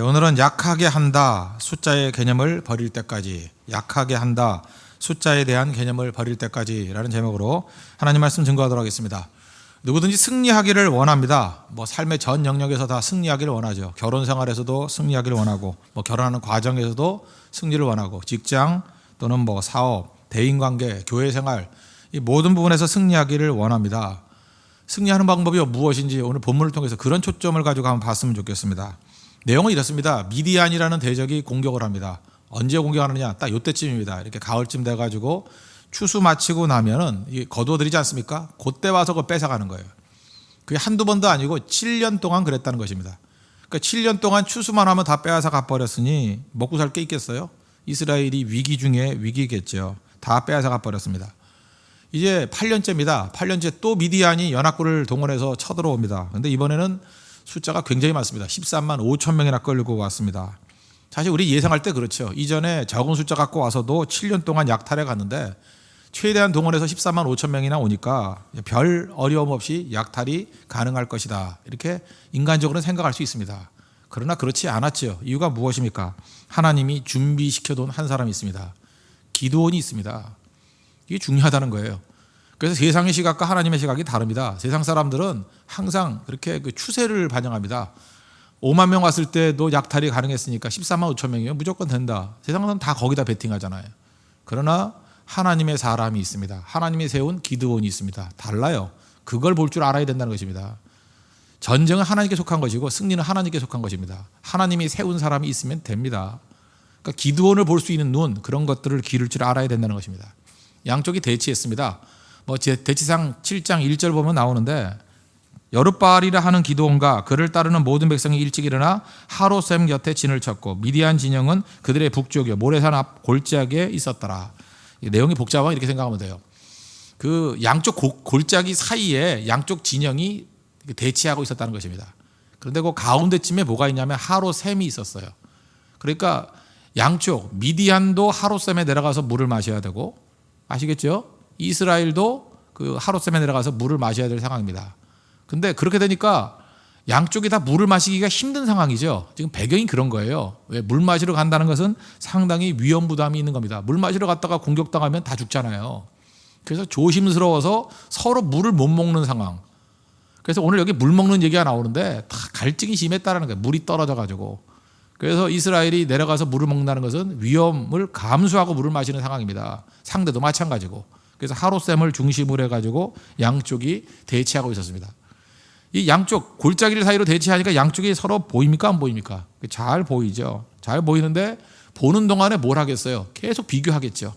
오늘은 약하게 한다, 숫자의 개념을 버릴 때까지, 약하게 한다, 숫자에 대한 개념을 버릴 때까지라는 제목으로 하나님 말씀 증거하도록 하겠습니다. 누구든지 승리하기를 원합니다. 삶의 전 영역에서 다 승리하기를 원하죠. 결혼 생활에서도 승리하기를 원하고, 결혼하는 과정에서도 승리를 원하고, 직장 또는 사업, 대인관계, 교회 생활, 이 모든 부분에서 승리하기를 원합니다. 승리하는 방법이 무엇인지 오늘 본문을 통해서 그런 초점을 가지고 한번 봤으면 좋겠습니다. 내용은 이렇습니다. 미디안이라는 대적이 공격을 합니다. 언제 공격하느냐? 딱 이때쯤입니다. 이렇게 가을쯤 돼가지고 추수 마치고 나면은 거두어들이지 않습니까? 그때 와서 그거 뺏어가는 거예요. 그게 한두 번도 아니고 7년 동안 그랬다는 것입니다. 그러니까 7년 동안 추수만 하면 다 빼앗아 가버렸으니 먹고 살 게 있겠어요? 이스라엘이 위기 중에 위기겠죠. 다 빼앗아 가버렸습니다. 이제 8년째입니다. 8년째 또 미디안이 연합군을 동원해서 쳐들어옵니다. 그런데 이번에는 숫자가 굉장히 많습니다. 13만 5천 명이나 끌고 왔습니다. 사실 우리 예상할 때 그렇죠. 이전에 적은 숫자 갖고 와서도 7년 동안 약탈해 갔는데 최대한 동원해서 14만 5천 명이나 오니까 별 어려움 없이 약탈이 가능할 것이다. 이렇게 인간적으로는 생각할 수 있습니다. 그러나 그렇지 않았죠. 이유가 무엇입니까? 하나님이 준비시켜둔 한 사람이 있습니다. 기드온이 있습니다. 이게 중요하다는 거예요. 그래서 세상의 시각과 하나님의 시각이 다릅니다. 세상 사람들은 항상 그렇게 그 추세를 반영합니다. 5만 명 왔을 때도 약탈이 가능했으니까 14만 5천 명이면 무조건 된다. 세상 사람 다 거기다 베팅하잖아요. 그러나 하나님의 사람이 있습니다. 하나님이 세운 기드온이 있습니다. 달라요. 그걸 볼 줄 알아야 된다는 것입니다. 전쟁은 하나님께 속한 것이고 승리는 하나님께 속한 것입니다. 하나님이 세운 사람이 있으면 됩니다. 그러니까 기드온을 볼 수 있는 눈, 그런 것들을 기를 줄 알아야 된다는 것입니다. 양쪽이 대치했습니다. 대치상 7장 1절 보면 나오는데 여룻바알이라 하는 기드온과 그를 따르는 모든 백성이 일찍 일어나 하롯셈 곁에 진을 쳤고 미디안 진영은 그들의 북쪽이요 모래산 앞 골짜기에 있었더라. 내용이 복잡하고 이렇게 생각하면 돼요. 그 양쪽 골짜기 사이에 양쪽 진영이 대치하고 있었다는 것입니다. 그런데 그 가운데쯤에 뭐가 있냐면 하롯셈이 있었어요. 그러니까 양쪽 미디안도 하롯셈에 내려가서 물을 마셔야 되고, 아시겠죠? 이스라엘도 그 하롯셈에 내려가서 물을 마셔야 될 상황입니다. 근데 그렇게 되니까 양쪽이 다 물을 마시기가 힘든 상황이죠. 지금 배경이 그런 거예요. 왜? 물 마시러 간다는 것은 상당히 위험 부담이 있는 겁니다. 물 마시러 갔다가 공격당하면 다 죽잖아요. 그래서 조심스러워서 서로 물을 못 먹는 상황. 그래서 오늘 여기 물 먹는 얘기가 나오는데 다 갈증이 심했다는 거예요. 물이 떨어져 가지고. 그래서 이스라엘이 내려가서 물을 먹는다는 것은 위험을 감수하고 물을 마시는 상황입니다. 상대도 마찬가지고. 그래서 하롯셈을 중심으로 해가지고 양쪽이 대치하고 있었습니다. 이 양쪽 골짜기를 사이로 대치하니까 양쪽이 서로 보입니까? 안 보입니까? 잘 보이죠. 잘 보이는데 보는 동안에 뭘 하겠어요? 계속 비교하겠죠.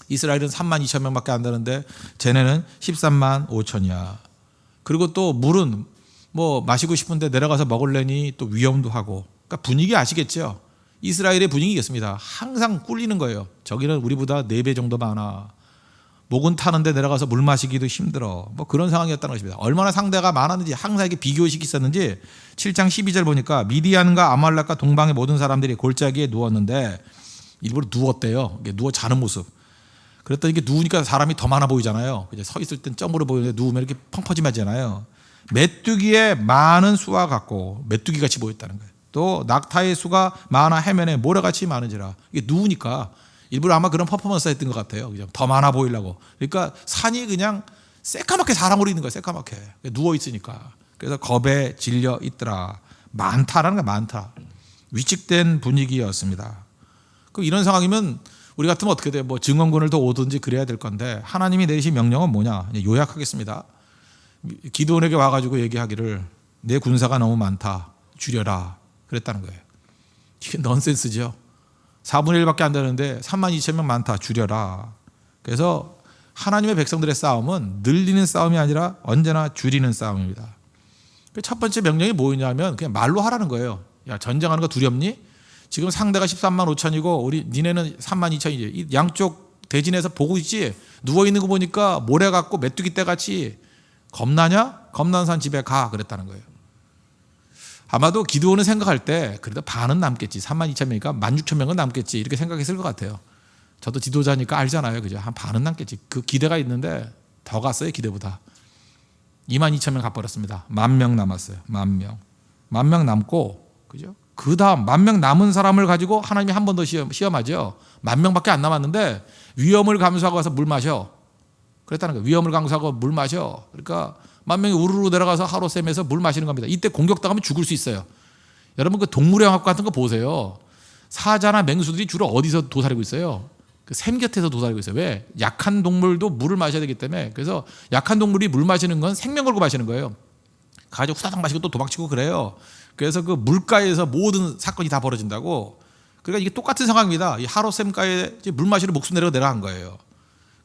이스라엘은 3만 2천 명밖에 안 되는데 쟤네는 13만 5천이야. 그리고 또 물은 마시고 싶은데 내려가서 먹으려니 또 위험도 하고. 그러니까 분위기 아시겠죠? 이스라엘의 분위기겠습니다. 항상 꿀리는 거예요. 저기는 우리보다 4배 정도 많아. 목은 타는데 내려가서 물 마시기도 힘들어. 그런 상황이었다는 것입니다. 얼마나 상대가 많았는지 항상 이렇게 비교시켰었는지 7장 12절 보니까 미디안과 아말렉과 동방의 모든 사람들이 골짜기에 누웠는데 일부러 누웠대요. 누워 자는 모습. 그랬더니 이게 누우니까 사람이 더 많아 보이잖아요. 서 있을 땐 점으로 보이는데 누우면 이렇게 펑퍼짐하잖아요. 메뚜기의 많은 수와 같고 메뚜기 같이 보였다는 거예요. 또 낙타의 수가 많아 해면에 모래같이 많은지라. 이게 누우니까 일부러 아마 그런 퍼포먼스 했던 것 같아요. 더 많아 보이려고. 그러니까 산이 그냥 새까맣게 사람으로 있는 거예요. 새까맣게. 누워 있으니까. 그래서 겁에 질려 있더라. 많다라는 게 많다. 위축된 분위기였습니다. 그럼 이런 상황이면 우리 같으면 어떻게 돼요? 증언군을 더 오든지 그래야 될 건데 하나님이 내리신 명령은 뭐냐? 요약하겠습니다. 기드온에게 와가지고 얘기하기를 내 군사가 너무 많다. 줄여라. 그랬다는 거예요. 이게 넌센스죠. 4분의 1밖에 안 되는데 3만 2천 명 많다. 줄여라. 그래서 하나님의 백성들의 싸움은 늘리는 싸움이 아니라 언제나 줄이는 싸움입니다. 첫 번째 명령이 뭐였냐면 그냥 말로 하라는 거예요. 야, 전쟁하는 거 두렵니? 지금 상대가 13만 5천이고 니네는 3만 2천이지. 양쪽 대진에서 보고 있지. 누워있는 거 보니까 모래 같고 메뚜기 떼 같이 겁나냐? 겁난 산 집에 가. 그랬다는 거예요. 아마도 기드온은 생각할 때 그래도 반은 남겠지. 3만 2천 명이니까 1만 6천 명은 남겠지. 이렇게 생각했을 것 같아요. 저도 지도자니까 알잖아요. 그죠? 한 반은 남겠지. 그 기대가 있는데 더 갔어요. 기대보다. 2만 2천 명 가버렸습니다. 1만 명 남았어요. 1만 명. 1만 명 남고, 그죠? 그 다음 10,000명 남은 사람을 가지고 하나님이 한 번 더 시험하죠. 10,000명밖에 안 남았는데 위험을 감수하고 가서 물 마셔. 그랬다는 거예요. 위험을 감수하고 물 마셔. 그러니까 10,000명이 우르르 내려가서 하루셈에서 물 마시는 겁니다. 이때 공격당하면 죽을 수 있어요. 여러분 그 동물영화 같은 거 보세요. 사자나 맹수들이 주로 어디서 도사리고 있어요? 그 샘 곁에서 도사리고 있어요. 왜? 약한 동물도 물을 마셔야 되기 때문에. 그래서 약한 동물이 물 마시는 건 생명 걸고 마시는 거예요. 가지고 후다닥 마시고 또 도망치고 그래요. 그래서 그 물가에서 모든 사건이 다 벌어진다고. 그러니까 이게 똑같은 상황입니다. 이 하루샘가에 물 마시러 목숨 내려간 거예요.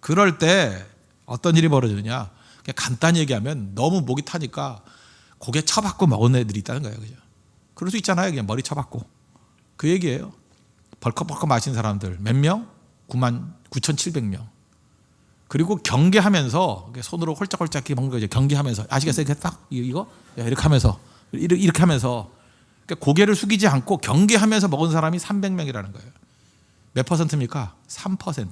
그럴 때 어떤 일이 벌어지느냐? 그냥 간단히 얘기하면 너무 목이 타니까 고개 쳐박고 먹은 애들이 있다는 거예요. 그죠? 그럴 수 있잖아요. 그냥 머리 쳐박고. 그 얘기예요. 벌컥벌컥 마신 사람들 몇 명? 99,700명. 그리고 경계하면서 손으로 홀짝홀짝 먹는 거죠. 경계하면서. 아시겠어요? 딱 이거? 이렇게 하면서. 이렇게 하면서. 그러니까 고개를 숙이지 않고 경계하면서 먹은 사람이 300명이라는 거예요. 몇 퍼센트입니까? 3%.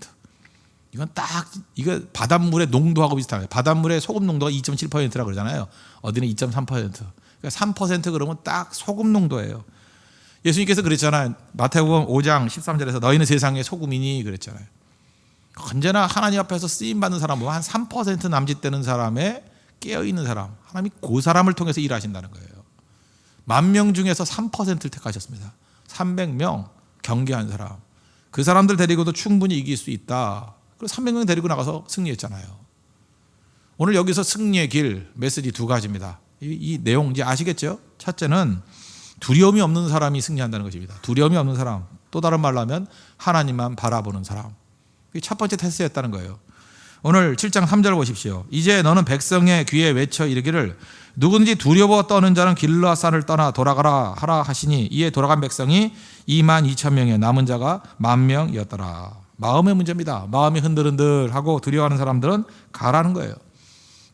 이건 딱 이거 바닷물의 농도하고 비슷해요. 바닷물의 소금 농도가 2.7%라고 그러잖아요. 어디는 2.3%. 그러니까 3% 그러면 딱 소금 농도예요. 예수님께서 그랬잖아요. 마태복음 5장 13절에서 너희는 세상의 소금이니 그랬잖아요. 언제나 하나님 앞에서 쓰임 받는 사람 보면 한 3% 남짓되는 사람에 깨어 있는 사람, 하나님이 그 사람을 통해서 일하신다는 거예요. 10,000명 중에서 3%를 택하셨습니다. 300명 경계한 사람. 그 사람들 데리고도 충분히 이길 수 있다. 그래서 300명 데리고 나가서 승리했잖아요. 오늘 여기서 승리의 길 메시지 2가지입니다. 이 내용 이제 아시겠죠? 첫째는 두려움이 없는 사람이 승리한다는 것입니다. 두려움이 없는 사람. 또 다른 말로 하면 하나님만 바라보는 사람. 이게 첫 번째 테스트였다는 거예요. 오늘 7장 3절 보십시오. 이제 너는 백성의 귀에 외쳐 이르기를 누구든지 두려워 떠는 자는 길르앗산을 떠나 돌아가라 하라 하시니 이에 돌아간 백성이 22,000명에 남은 자가 10,000명이었더라. 마음의 문제입니다. 마음이 흔들흔들하고 두려워하는 사람들은 가라는 거예요.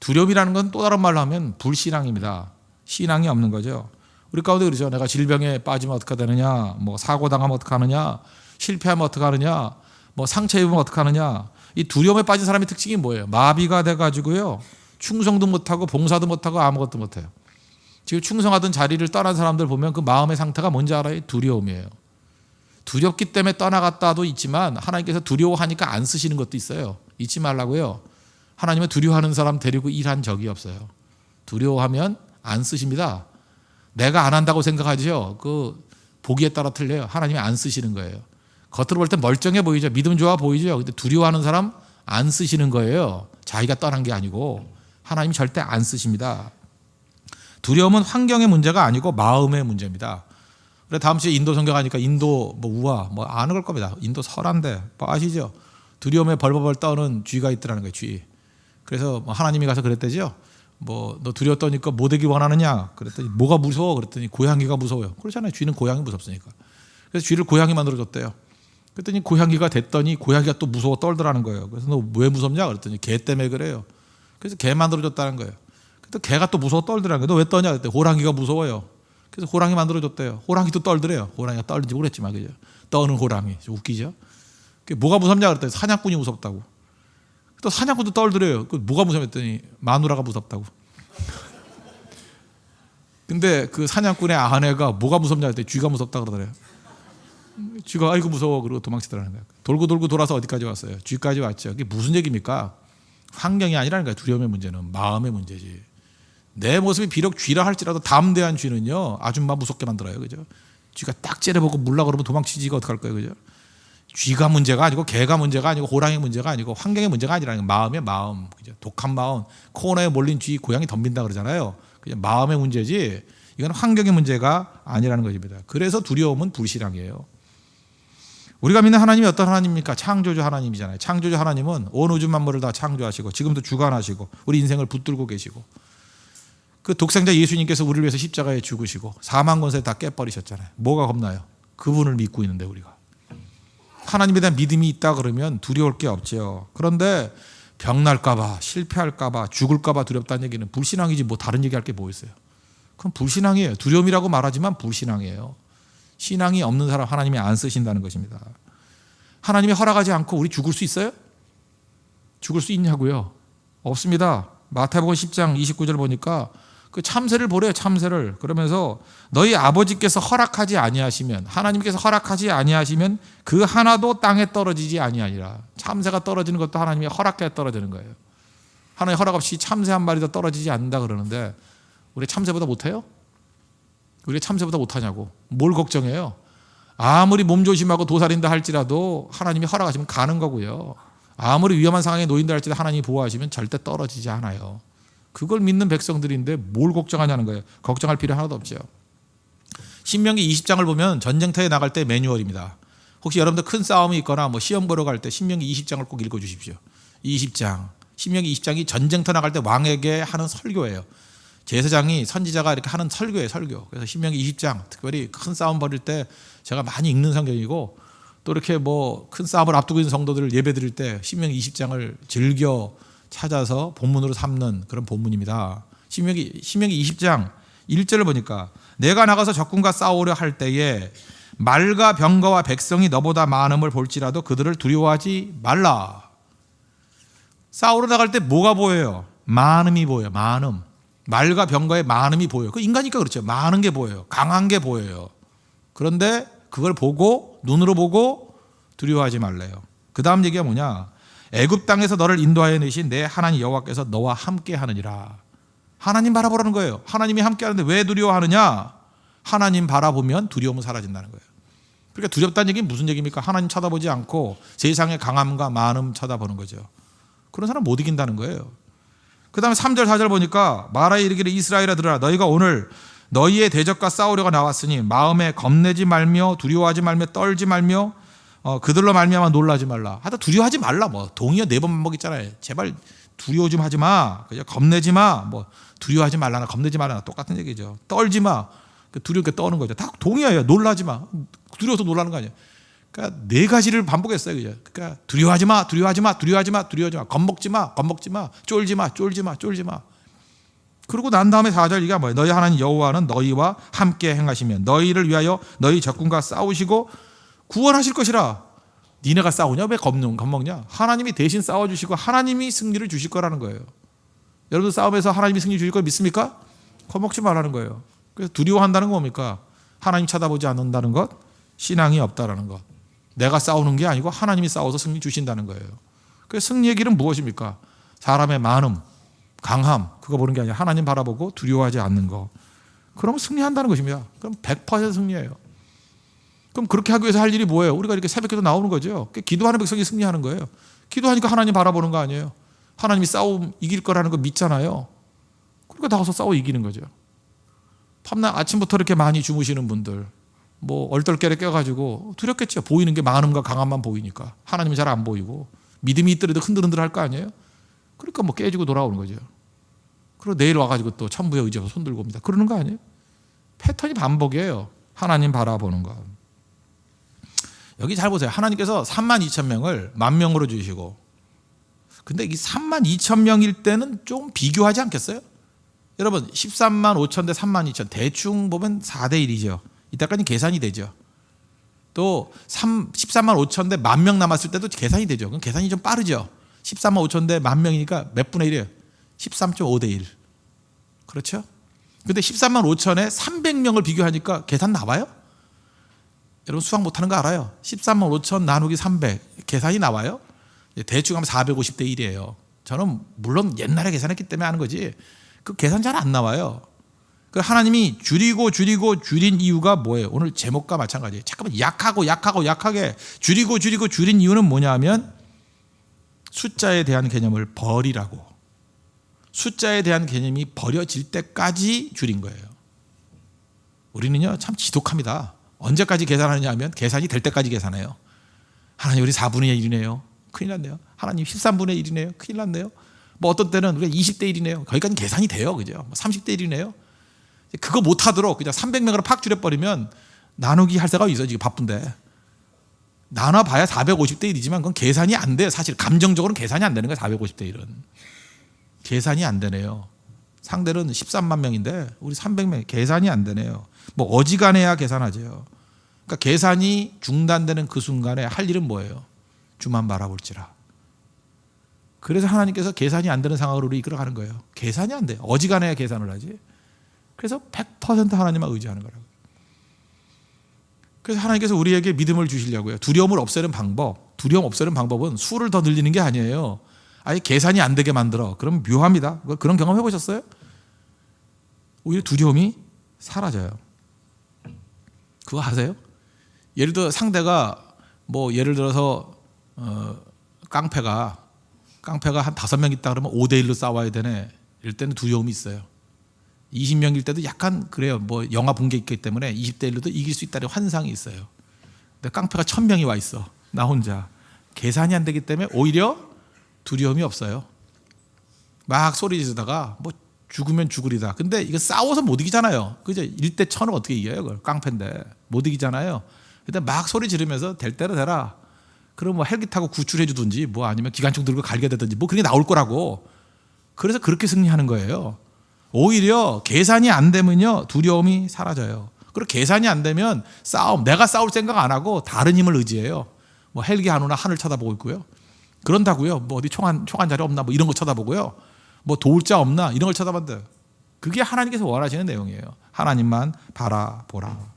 두려움이라는 건 또 다른 말로 하면 불신앙입니다. 신앙이 없는 거죠. 우리 가운데 그러죠. 내가 질병에 빠지면 어떻게 되느냐, 뭐 사고 당하면 어떻게 하느냐, 실패하면 어떻게 하느냐, 뭐 상처 입으면 어떻게 하느냐. 이 두려움에 빠진 사람의 특징이 뭐예요? 마비가 돼가지고요, 충성도 못하고 봉사도 못하고 아무것도 못해요. 지금 충성하던 자리를 떠난 사람들 보면 그 마음의 상태가 뭔지 알아요? 두려움이에요. 두렵기 때문에 떠나갔다도 있지만 하나님께서 두려워하니까 안 쓰시는 것도 있어요. 잊지 말라고요. 하나님은 두려워하는 사람 데리고 일한 적이 없어요. 두려워하면 안 쓰십니다. 내가 안 한다고 생각하죠. 그 보기에 따라 틀려요. 하나님이 안 쓰시는 거예요. 겉으로 볼 때 멀쩡해 보이죠. 믿음 좋아 보이죠. 근데 두려워하는 사람 안 쓰시는 거예요. 자기가 떠난 게 아니고 하나님이 절대 안 쓰십니다. 두려움은 환경의 문제가 아니고 마음의 문제입니다. 그래 다음 주에 인도 선교 가니까 인도 뭐 우화 뭐 아는 걸 겁니다. 인도 설한데 뭐 아시죠? 두려움에 벌벌벌 떠는 쥐가 있더라는 거예요. 쥐. 그래서 뭐 하나님이 가서 그랬대죠. 뭐 너 두려워 떠니까 뭐 되기 원하느냐? 그랬더니 뭐가 무서워? 그랬더니 고양이가 무서워요. 그렇잖아요. 쥐는 고양이 무섭으니까. 그래서 쥐를 고양이 만들어줬대요. 그랬더니 고양이가 됐더니 고양이가 또 무서워 떨더라는 거예요. 그래서 너 왜 무섭냐? 그랬더니 개 때문에 그래요. 그래서 개 만들어줬다는 거예요. 그래서 개가 또 무서워 떨더라는 거예요. 너 왜 떠냐? 그랬더니 호랑이가 무서워요. 그래서 호랑이 만들어줬대요. 호랑이도 떨더래요. 호랑이가 떨는지 모르겠지만 그죠? 떠는 호랑이. 웃기죠? 뭐가 무섭냐? 그랬더니 사냥꾼이 무섭다고. 또 사냥꾼도 떨더래요. 뭐가 무섭했더니 마누라가 무섭다고. 근데 그 사냥꾼의 아내가 뭐가 무섭냐 했더니 쥐가 무섭다 그러더래요. 쥐가 아이고 무서워 그러고 도망치더라는 거예요. 돌고 돌고 돌아서 어디까지 왔어요? 쥐까지 왔죠. 이게 무슨 얘기입니까? 환경이 아니라는 거예요. 두려움의 문제는 마음의 문제지. 내 모습이 비록 쥐라 할지라도 담대한 쥐는요 아줌마 무섭게 만들어요. 그죠? 쥐가 딱 째려보고 물라 그러면 도망치지가 어떡할 거예요. 그죠? 쥐가 문제가 아니고 개가 문제가 아니고 호랑이 문제가 아니고 환경의 문제가 아니라는 거예요. 마음의 마음. 그죠? 독한 마음. 코너에 몰린 쥐 고양이 덤빈다 그러잖아요. 그냥 마음의 문제지 이건 환경의 문제가 아니라는 것입니다. 그래서 두려움은 불신앙이에요. 우리가 믿는 하나님이 어떤 하나님입니까? 창조주 하나님이잖아요. 창조주 하나님은 온 우주 만물을 다 창조하시고 지금도 주관하시고 우리 인생을 붙들고 계시고 그 독생자 예수님께서 우리를 위해서 십자가에 죽으시고 사망 권세 다 깨버리셨잖아요. 뭐가 겁나요? 그분을 믿고 있는데 우리가. 하나님에 대한 믿음이 있다 그러면 두려울 게 없죠. 그런데 병날까 봐 실패할까 봐 죽을까 봐 두렵다는 얘기는 불신앙이지 뭐 다른 얘기할 게 뭐 있어요. 그건 불신앙이에요. 두려움이라고 말하지만 불신앙이에요. 신앙이 없는 사람 하나님이 안 쓰신다는 것입니다. 하나님이 허락하지 않고 우리 죽을 수 있어요? 죽을 수 있냐고요? 없습니다. 마태복음 10장 29절 보니까 그 참새를 보래요. 참새를. 그러면서 너희 아버지께서 허락하지 아니하시면, 하나님께서 허락하지 아니하시면 그 하나도 땅에 떨어지지 아니하니라. 참새가 떨어지는 것도 하나님이 허락해 떨어지는 거예요. 하나님 허락 없이 참새 한 마리도 떨어지지 않는다 그러는데 우리 참새보다 못해요? 우리 참새보다 못하냐고. 뭘 걱정해요? 아무리 몸조심하고 도살인다 할지라도 하나님이 허락하시면 가는 거고요. 아무리 위험한 상황에 놓인다 할지라도 하나님이 보호하시면 절대 떨어지지 않아요. 그걸 믿는 백성들인데 뭘 걱정하냐는 거예요. 걱정할 필요 하나도 없죠. 신명기 20장을 보면 전쟁터에 나갈 때 매뉴얼입니다. 혹시 여러분들 큰 싸움이 있거나 뭐 시험 보러 갈 때 신명기 20장을 꼭 읽어주십시오. 20장. 신명기 20장이 전쟁터 나갈 때 왕에게 하는 설교예요. 제사장이 선지자가 이렇게 하는 설교예요. 설교. 그래서 신명기 20장 특별히 큰 싸움 벌일 때 제가 많이 읽는 성경이고, 또 이렇게 뭐 큰 싸움을 앞두고 있는 성도들을 예배 드릴 때 신명기 20장을 즐겨 찾아서 본문으로 삼는 그런 본문입니다. 신명기 20장 1절을 보니까 내가 나가서 적군과 싸우려 할 때에 말과 병거와 백성이 너보다 많음을 볼지라도 그들을 두려워하지 말라. 싸우러 나갈 때 뭐가 보여요? 많음이 보여요. 많음. 말과 병거의 많음이 보여요. 그 인간이니까 그렇죠. 많은 게 보여요. 강한 게 보여요. 그런데 그걸 보고 눈으로 보고 두려워하지 말래요. 그 다음 얘기가 뭐냐? 애굽 땅에서 너를 인도하여 내신 내 하나님 여호와께서 너와 함께 하느니라. 하나님 바라보라는 거예요. 하나님이 함께 하는데 왜 두려워하느냐? 하나님 바라보면 두려움은 사라진다는 거예요. 그러니까 두렵다는 얘기는 무슨 얘기입니까? 하나님 쳐다보지 않고 세상의 강함과 많음 쳐다보는 거죠. 그런 사람 못 이긴다는 거예요. 그 다음에 3절 4절 보니까 말하여 이르기를 이스라엘아 들으라. 너희가 오늘 너희의 대적과 싸우려고 나왔으니 마음에 겁내지 말며 두려워하지 말며 떨지 말며 그들로 말미암아 놀라지 말라. 하여튼 두려워하지 말라. 뭐 동의어 4번 반복했잖아요. 제발 두려워 좀 하지 마. 겁내지 마. 뭐 두려워하지 말라나 겁내지 말라나 똑같은 얘기죠. 떨지 마. 두렵게 떠는 거죠. 다 동의어예요. 놀라지 마. 두려워서 놀라는 거 아니에요. 그러니까 4가지를 반복했어요. 그죠? 그러니까 두려워하지 마. 두려워하지 마. 두려워하지 마. 두려워하지 마. 겁먹지 마. 겁먹지 마. 쫄지 마. 쫄지 마. 쫄지 마. 그러고 난 다음에 4절 이게 뭐예요? 너희 하나님 여호와는 너희와 함께 행하시면 너희를 위하여 너희 적군과 싸우시고 구원하실 것이라. 니네가 싸우냐? 왜 겁먹냐? 하나님이 대신 싸워주시고 하나님이 승리를 주실 거라는 거예요. 여러분들 싸움에서 하나님이 승리 주실 걸 믿습니까? 겁먹지 말라는 거예요. 그래서 두려워한다는 건 뭡니까? 하나님 쳐다보지 않는다는 것, 신앙이 없다라는 것. 내가 싸우는 게 아니고 하나님이 싸워서 승리 주신다는 거예요. 그래서 승리의 길은 무엇입니까? 사람의 많음, 강함, 그거 보는 게 아니라 하나님 바라보고 두려워하지 않는 거. 그러면 승리한다는 것입니다. 그럼 100% 승리예요. 그럼 그렇게 하기 위해서 할 일이 뭐예요? 우리가 이렇게 새벽기도 나오는 거죠. 기도하는 백성이 승리하는 거예요. 기도하니까 하나님 바라보는 거 아니에요. 하나님이 싸움 이길 거라는 거 믿잖아요. 그러니까 나가서 싸워 이기는 거죠. 밤낮 아침부터 이렇게 많이 주무시는 분들, 뭐 얼떨결에 깨가지고 두렵겠죠. 보이는 게 많음과 강함만 보이니까. 하나님이 잘 안 보이고 믿음이 있더라도 흔들흔들 할 거 아니에요. 그러니까 뭐 깨지고 돌아오는 거죠. 그리고 내일 와가지고 또 천부에 의지해서 손 들고 옵니다. 그러는 거 아니에요? 패턴이 반복이에요. 하나님 바라보는 거. 여기 잘 보세요. 하나님께서 32,000명을 10,000명으로 주시고, 근데 이 32,000명일 때는 좀 비교하지 않겠어요? 여러분 135,000 대 32,000 대충 보면 4대 1이죠. 이때까지 계산이 되죠. 또 135,000 대 10,000명 남았을 때도 계산이 되죠. 그럼 계산이 좀 빠르죠. 135,000 대 10,000명이니까 몇 분의 1이에요? 13.5 대 1. 그렇죠? 근데 135,000에 300명을 비교하니까 계산 나와요? 여러분 수학 못하는 거 알아요? 135,000 나누기 300 계산이 나와요? 대충 하면 450 대 1이에요. 저는 물론 옛날에 계산했기 때문에 하는 거지 그 계산 잘 안 나와요. 그 하나님이 줄인 이유가 뭐예요? 오늘 제목과 마찬가지예요. 잠깐만 약하게 줄인 이유는 뭐냐 하면 숫자에 대한 개념을 버리라고. 숫자에 대한 개념이 버려질 때까지 줄인 거예요. 우리는요 참 지독합니다. 언제까지 계산하느냐 하면 계산이 될 때까지 계산해요. 하나님 우리 4분의 1이네요. 큰일 났네요. 하나님 13분의 1이네요. 큰일 났네요. 뭐 어떤 때는 우리가 20대 1이네요. 거기까지 계산이 돼요. 그죠? 30대 1이네요. 그거 못하도록 그냥 300명으로 팍 줄여버리면 나누기 할 새가 있어요. 지금 바쁜데. 나눠봐야 450대 1이지만 그건 계산이 안 돼요. 사실 감정적으로는 계산이 안 되는 거예요. 450대 1은. 계산이 안 되네요. 상대는 13만 명인데 우리 300명 계산이 안 되네요. 뭐 어지간해야 계산하죠. 그러니까 계산이 중단되는 그 순간에 할 일은 뭐예요? 주만 바라볼지라. 그래서 하나님께서 계산이 안 되는 상황으로 우리 이끌어가는 거예요. 계산이 안 돼. 어지간해야 계산을 하지. 그래서 100% 하나님만 의지하는 거라고. 그래서 하나님께서 우리에게 믿음을 주시려고요. 두려움을 없애는 방법, 두려움 없애는 방법은 수를 더 늘리는 게 아니에요. 아예 계산이 안 되게 만들어. 그럼 묘합니다. 그런 경험 해보셨어요? 오히려 두려움이 사라져요. 그거 아세요? 예를 들어 상대가 뭐 예를 들어서 깡패가 한 5명 있다 그러면 5대1로 싸워야 되네. 이럴 때는 두려움이 있어요. 20명일 때도 약간 그래요. 뭐 영화 본 게 있기 때문에 20대1로도 이길 수 있다는 환상이 있어요. 근데 깡패가 1000명이 와 있어. 나 혼자. 계산이 안 되기 때문에 오히려 두려움이 없어요. 막 소리 지르다가 뭐 죽으면 죽으리다. 근데 이거 싸워서 못 이기잖아요. 그죠? 1대 1000을 어떻게 이겨요? 그걸 깡패인데 못 이기잖아요. 일단 막 소리 지르면서 될 대로 되라. 그럼 뭐 헬기 타고 구출해 주든지 뭐 아니면 기관총 들고 갈게 되든지 뭐 그런 게 나올 거라고. 그래서 그렇게 승리하는 거예요. 오히려 계산이 안 되면요 두려움이 사라져요. 그리고 계산이 안 되면 내가 싸울 생각 안 하고 다른 힘을 의지해요. 뭐 헬기 안 오나 하늘 쳐다보고 있고요. 그런다고요. 뭐 어디 총 한 자리 없나 뭐 이런 거 쳐다보고요. 뭐 도울 자 없나 이런 걸 쳐다본다. 그게 하나님께서 원하시는 내용이에요. 하나님만 바라보라.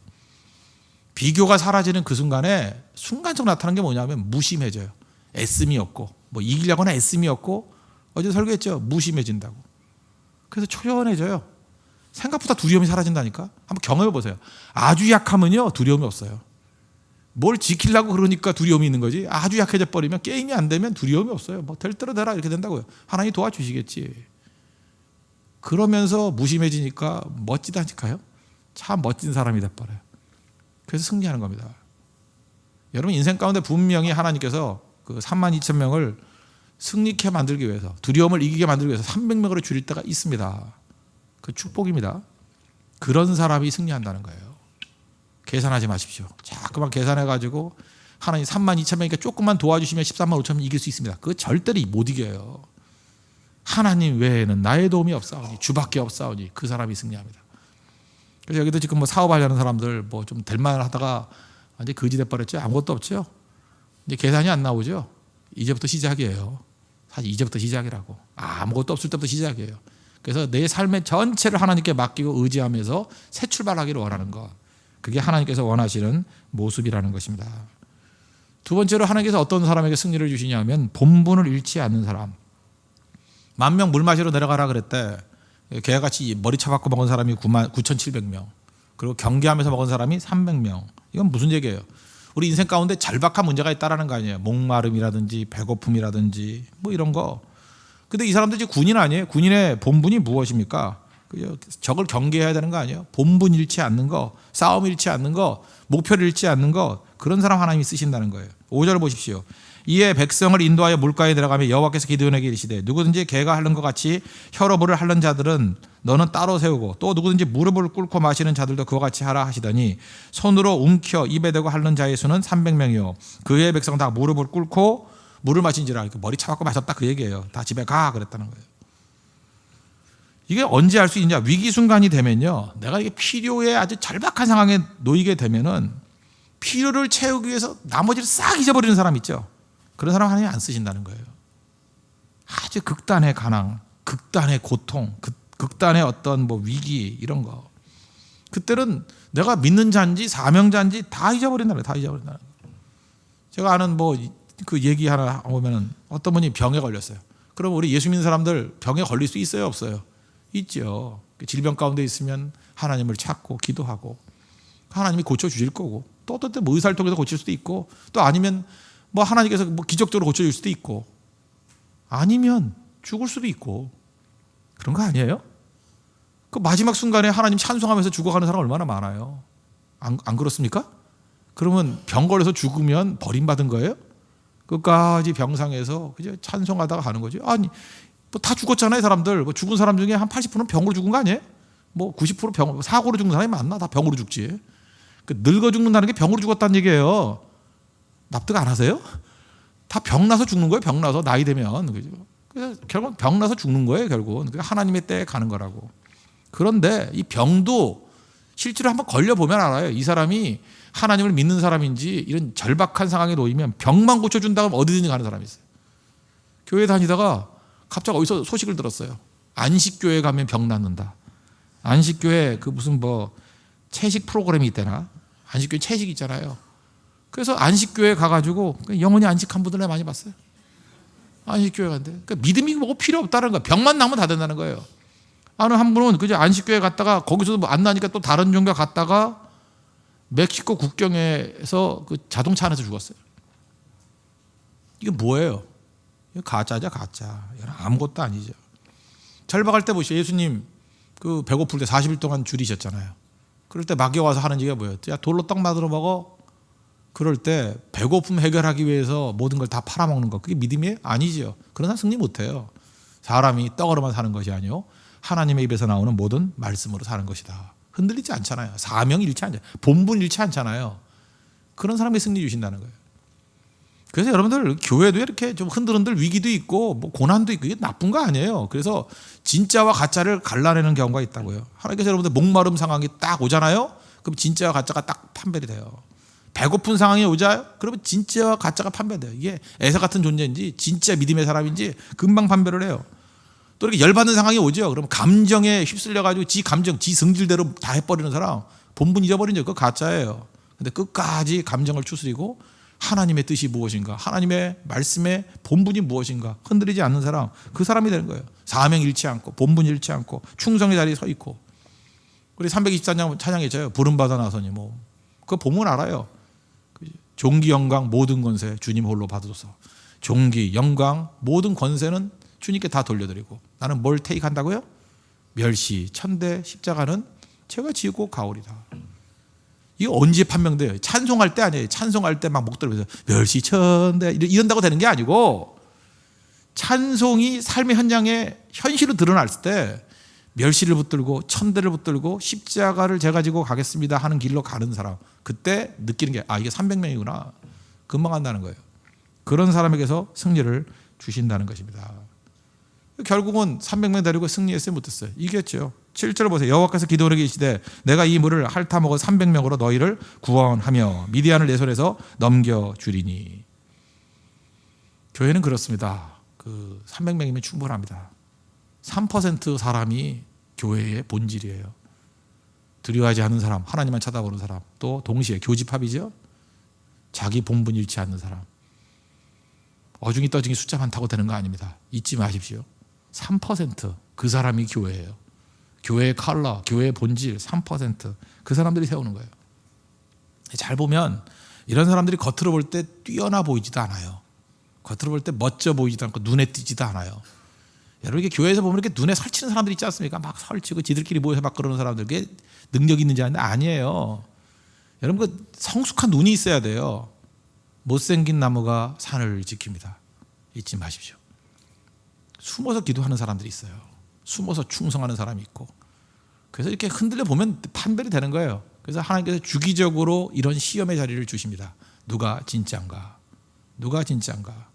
비교가 사라지는 그 순간에 순간적으로 나타나는 게 뭐냐면 무심해져요. 애씀이 없고 뭐 이기려거나 애씀이 없고 어제 설교했죠. 무심해진다고. 그래서 초연해져요. 생각보다 두려움이 사라진다니까. 한번 경험해 보세요. 아주 약하면요 두려움이 없어요. 뭘 지키려고 그러니까 두려움이 있는 거지. 아주 약해져 버리면 게임이 안 되면 두려움이 없어요. 뭐 될 대로 되라 이렇게 된다고요. 하나님이 도와주시겠지. 그러면서 무심해지니까 멋지다니까요. 참 멋진 사람이 돼버려요. 그래서 승리하는 겁니다. 여러분 인생 가운데 분명히 하나님께서 그 32,000명을 승리케 만들기 위해서 두려움을 이기게 만들기 위해서 300명으로 줄일 때가 있습니다. 그 축복입니다. 그런 사람이 승리한다는 거예요. 계산하지 마십시오. 자꾸만 계산해가지고 하나님 32,000명이니까 조금만 도와주시면 135,000명 이길 수 있습니다. 그거 절대로 못 이겨요. 하나님 외에는 나의 도움이 없사오니 주밖에 없사오니 그 사람이 승리합니다. 그래서 여기도 지금 뭐 사업하려는 사람들 뭐 좀 될만 하다가 이제 거지 돼버렸죠. 아무것도 없죠. 이제 계산이 안 나오죠. 이제부터 시작이에요. 사실 이제부터 시작이라고. 아무것도 없을 때부터 시작이에요. 그래서 내 삶의 전체를 하나님께 맡기고 의지하면서 새 출발하기를 원하는 것. 그게 하나님께서 원하시는 모습이라는 것입니다. 두 번째로 하나님께서 어떤 사람에게 승리를 주시냐면 본분을 잃지 않는 사람. 10,000명 물 마시러 내려가라 그랬대. 개같이 머리 쳐박고 먹은 사람이 9,700명. 그리고 경계하면서 먹은 사람이 300명. 이건 무슨 얘기예요? 우리 인생 가운데 절박한 문제가 있다라는 거 아니에요. 목마름이라든지 배고픔이라든지 뭐 이런 거. 근데 이 사람들 이제 군인 아니에요? 군인의 본분이 무엇입니까? 적을 경계해야 되는 거 아니에요? 본분 잃지 않는 거, 싸움 잃지 않는 거, 목표를 잃지 않는 거, 그런 사람 하나님이 쓰신다는 거예요. 5절을 보십시오. 이에 백성을 인도하여 물가에 들어가며 여호와께서 기드온에게 이르시되 누구든지 개가 핥는 것 같이 혀로 물을 핥는 자들은 너는 따로 세우고 또 누구든지 무릎을 꿇고 마시는 자들도 그와 같이 하라 하시더니 손으로 움켜 입에 대고 핥는 자의 수는 300명이요 그의 백성 다 무릎을 꿇고 물을 마신지라. 머리 차갖고 마셨다 그 얘기예요. 다 집에 가 그랬다는 거예요. 이게 언제 할 수 있냐? 위기 순간이 되면요, 내가 이게 필요에 아주 절박한 상황에 놓이게 되면은 필요를 채우기 위해서 나머지를 싹 잊어버리는 사람 있죠. 그런 사람 하나님이 안 쓰신다는 거예요. 아주 극단의 가난, 극단의 고통, 극단의 어떤 뭐 위기 이런 거. 그때는 내가 믿는 자인지 사명자인지 다 잊어버린다는 거예요. 다 잊어버린다는 거예요. 제가 아는 뭐 그 얘기 하나 보면은 어떤 분이 병에 걸렸어요. 그럼 우리 예수 믿는 사람들 병에 걸릴 수 있어요, 없어요? 있죠. 질병 가운데 있으면 하나님을 찾고 기도하고 하나님이 고쳐주실 거고 또 어떤 때 뭐 의사를 통해서 고칠 수도 있고 또 아니면 뭐 하나님께서 뭐 기적적으로 고쳐줄 수도 있고 아니면 죽을 수도 있고 그런 거 아니에요? 그 마지막 순간에 하나님 찬송하면서 죽어가는 사람 얼마나 많아요. 안 그렇습니까? 그러면 병 걸려서 죽으면 버림받은 거예요? 끝까지 병상에서 그저 찬송하다가 가는 거죠. 아니 뭐 다 죽었잖아요. 사람들 뭐 죽은 사람 중에 한 80%는 병으로 죽은 거 아니에요? 뭐 90% 병 사고로 죽는 사람이 많나? 다 병으로 죽지. 그 늙어 죽는다는 게 병으로 죽었다는 얘기예요. 납득 안 하세요? 다 병 나서 죽는 거예요. 병 나서 나이 되면 그죠? 그래서 결국 병 나서 죽는 거예요. 결국은 하나님의 때에 가는 거라고. 그런데 이 병도 실제로 한번 걸려 보면 알아요. 이 사람이 하나님을 믿는 사람인지 이런 절박한 상황에 놓이면 병만 고쳐준다고 하면 어디든지 가는 사람이 있어요. 교회 다니다가 갑자기 어디서 소식을 들었어요. 안식교회 가면 병 낫는다. 안식교회 그 무슨 뭐 채식 프로그램이 있대나? 안식교회 채식 있잖아요. 그래서 안식교회 가가지고 영원히 안식한 분들 많이 봤어요. 안식교회 간대. 그러니까 믿음이 뭐 필요 없다는 거야. 병만 나면 다 된다는 거예요. 아는 한 분은 그저 안식교회 갔다가 거기서도 뭐 안 나니까 또 다른 종교 갔다가 멕시코 국경에서 그 자동차 안에서 죽었어요. 이게 뭐예요? 이거 가짜죠, 가짜. 이건 아무것도 아니죠. 절박할 때 보시죠. 예수님 그 배고플 때 40일 동안 줄이셨잖아요. 그럴 때 마귀가 와서 하는 얘기가 뭐예요? 야, 돌로 떡 만들어 먹어. 그럴 때 배고픔 해결하기 위해서 모든 걸 다 팔아먹는 거, 그게 믿음이에요? 아니죠. 그러나 승리 못해요. 사람이 떡으로만 사는 것이 아니요 하나님의 입에서 나오는 모든 말씀으로 사는 것이다. 흔들리지 않잖아요. 사명 잃지 않잖아요. 본분 잃지 않잖아요. 그런 사람에게 승리 주신다는 거예요. 그래서 여러분들 교회도 이렇게 좀 흔들흔들 위기도 있고 뭐 고난도 있고 이게 나쁜 거 아니에요. 그래서 진짜와 가짜를 갈라내는 경우가 있다고요. 하나님께서 여러분들 목마름 상황이 딱 오잖아요. 그럼 진짜와 가짜가 딱 판별이 돼요. 배고픈 상황이 오자요? 그러면 진짜와 가짜가 판별돼요. 이게 에서 같은 존재인지 진짜 믿음의 사람인지 금방 판별을 해요. 또 이렇게 열받는 상황이 오죠. 그러면 감정에 휩쓸려가지고 지 감정, 지 성질대로 다 해버리는 사람, 본분 잊어버린 적 그거 가짜예요. 근데 끝까지 감정을 추스리고 하나님의 뜻이 무엇인가, 하나님의 말씀의 본분이 무엇인가 흔들리지 않는 사람, 그 사람이 되는 거예요. 사명 잃지 않고 본분 잃지 않고 충성의 자리에 서 있고. 우리 324장 찬양했잖아요. 부름받아 나서니 뭐 그거 보면 알아요. 종기 영광 모든 권세 주님 홀로 받으소서. 종기 영광 모든 권세는 주님께 다 돌려드리고 나는 뭘 테이크한다고요? 멸시 천대 십자가는 제가 지고 가오리다. 이거 언제 판명돼요? 찬송할 때 아니에요. 찬송할 때 막 목 들면서 멸시 천대 이런다고 되는 게 아니고, 찬송이 삶의 현장에 현실로 드러날 때 멸시를 붙들고 천대를 붙들고 십자가를 제가 지고 가겠습니다 하는 길로 가는 사람, 그때 느끼는 게 이게 300명이구나 금방 한다는 거예요. 그런 사람에게서 승리를 주신다는 것입니다. 결국은 300명 데리고 승리했어요, 못했어요? 이겼죠. 7절 보세요. 여호와께서 기드온에게 이르시되 내가 이 물을 핥아먹어 300명으로 너희를 구원하며 미디안을 내 손에서 넘겨주리니. 교회는 그렇습니다. 그 300명이면 충분합니다. 3% 사람이 교회의 본질이에요. 두려워하지 않는 사람, 하나님만 쳐다보는 사람, 또 동시에 교집합이죠. 자기 본분 잃지 않는 사람. 어중이 떠중이 숫자 많다고 되는 거 아닙니다. 잊지 마십시오. 3% 그 사람이 교회예요. 교회의 컬러, 교회의 본질 3% 그 사람들이 세우는 거예요. 잘 보면 이런 사람들이 겉으로 볼 때 뛰어나 보이지도 않아요. 겉으로 볼 때 멋져 보이지도 않고 눈에 띄지도 않아요. 여러분 이렇게 교회에서 보면 이렇게 눈에 설치는 사람들이 있지 않습니까? 막 설치고 지들끼리 모여서 막 그러는 사람들, 그게 능력이 있는지 아닌데 아니에요. 여러분 그 성숙한 눈이 있어야 돼요. 못생긴 나무가 산을 지킵니다. 잊지 마십시오. 숨어서 기도하는 사람들이 있어요. 숨어서 충성하는 사람이 있고. 그래서 이렇게 흔들려 보면 판별이 되는 거예요. 그래서 하나님께서 주기적으로 이런 시험의 자리를 주십니다. 누가 진짜인가? 누가 진짜인가?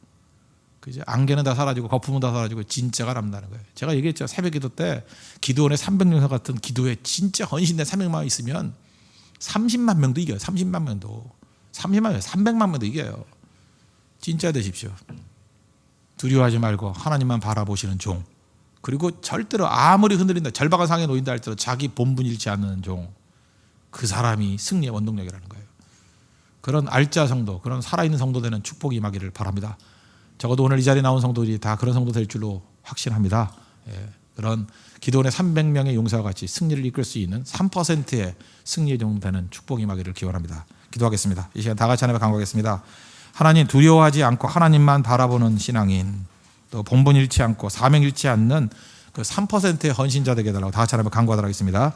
그죠? 안개는 다 사라지고 거품은 다 사라지고 진짜가 남다는 거예요. 제가 얘기했죠. 새벽 기도 때 기도원에 300명사 같은 기도에 진짜 헌신된 300만 있으면 30만 명도 이겨요. 30만 명도. 30만 명, 300만 명도 이겨요. 진짜 되십시오. 두려워하지 말고 하나님만 바라보시는 종. 그리고 절대로 아무리 흔들린다, 절박한 상황에 놓인다 할지라도 자기 본분 잃지 않는 종. 그 사람이 승리의 원동력이라는 거예요. 그런 알짜 성도, 그런 살아있는 성도 되는 축복이 임하기를 바랍니다. 적어도 오늘 이 자리에 나온 성도들이 다 그런 성도 될 줄로 확신합니다. 그런 기도원의 300명의 용사와 같이 승리를 이끌 수 있는 3%의 승리의 종 되는 축복이 임하기를 기원합니다. 기도하겠습니다. 이 시간 다 같이 하나님을 간구하겠습니다. 하나님, 두려워하지 않고 하나님만 바라보는 신앙인, 또 본분 잃지 않고 사명 잃지 않는 그 3%의 헌신자 되게 해달라고 다 같이 하나님을 간구하도록 하겠습니다.